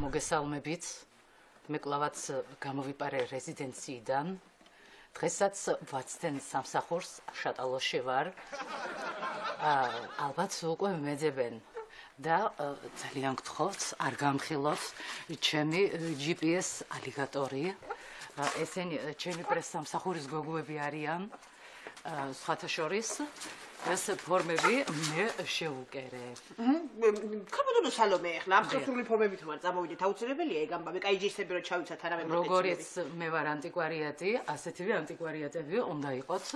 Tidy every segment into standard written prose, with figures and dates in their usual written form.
მოგესალმებით. მე კლავაც გამოვიპარე რეზიდენციიდან. დღესაც ვაცდენ სამსახურს შატალოში ვარ. ალბათ უკვე მეძებენ და ძალიან გთხოვთ, არ გამხილოთ ჩემი GPS ალიგატორი. ესენი ჩემი პრესსამსახურის გოგოები არიან. სხვათა შორის ეს ფორმები მე შევუკერე. ქაბოდონო სალომე ახლა ამ ხსრული ფორმებით ვარ წამოვიდეთ აუცილებელია ეგ ამბავი კაიჯისები რო ჩავიცათ არავე მოტეცები. როგორიც მე ვარ ანტიკვარიატი, ასეთივე ანტიკვარიატები უნდა იყოთ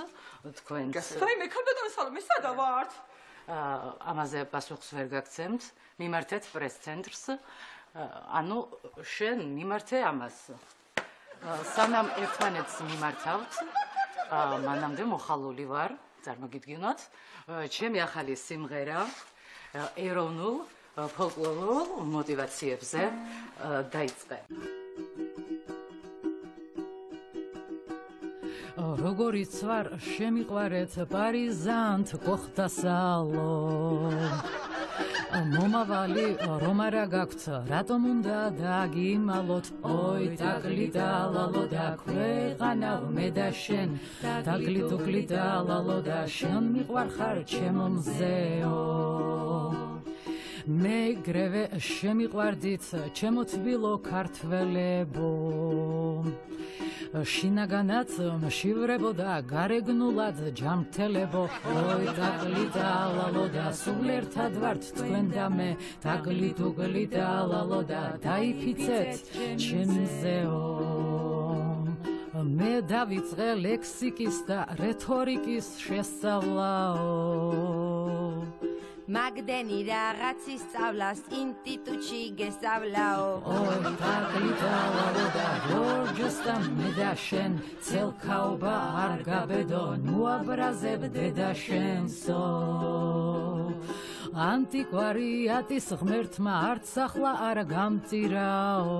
თქვენს. მე ქაბოდონო სალომე სადა ვართ? ამაზე პასუხს ვერ გაგცემთ. მიმართეთ პრეს-ცენტრს. ანუ შენ მიმართე ამას. სანამ ერთმანეთს მიმართავთ, მანამდე მოხალული ვარ, წარმოგიდგინოთ, ჩემი ახალი სიმღერა ეროვნულ ფოლკლორულ მოტივაციებზე დაიწყე. როგორიც ვარ შემიყვარეთ პარიზანთ გოხდასალო მომავალი რომ არა გაქვთ რატომ უნდა დაგიმალოთ ой დაგლიდალალო და ქვეყანა მე და შენ დაგლიდალალო და შენ მიყვარხარ ჩემო მზეო მეგრევე შემიყვარდით ჩემო თბილო ქართველებო შინაგანაც მშივრებო და გარეგნულად ჯამრთელებო ой დაგლიდალალო და სულ ერთად ვართ თქვენ და მე დაგლიდალალო და დაიფიცეთ ჩემზეო მე დავიწყე ლექსიკის და რეტორიკის შესწავლაო მაგდენი რაღაცის სწავლას ინსტიტუტში გესწავლაო ой დაგლიდალალო და გორჯოს და მე და შენ ცელქაობა არ გაბედო ნუ აბრაზებ დედა შენსო ანტიკვარიატის ღმერთმა არც ახლა არ გამწირაო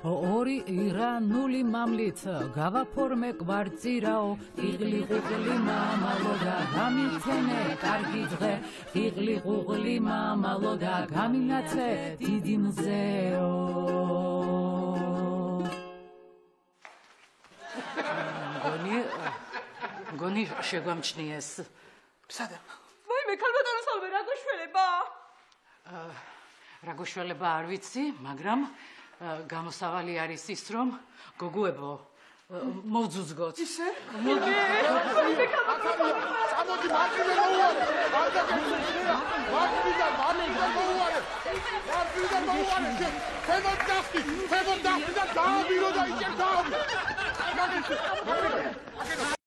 ორი ირანული მამლით გავაფორმე კვარწირაო იღლი ღუღლი მამალო და გამიცენე კარგი დღე იღლი ღუღლი მამალო და გამინაცე დიდი მზეო გონი შეგვამჩნიეს სადა მე ქალბატონო სალომე რაგოშველება არ ვიცი მაგრამ გამოსავალი არის ის რომ გოგოებო მოვძუძგოთ ისე წამოდი მარტივე მოუარე მარტივე მოუარე ფემოთ დასტი და დააბირო და იჭერდა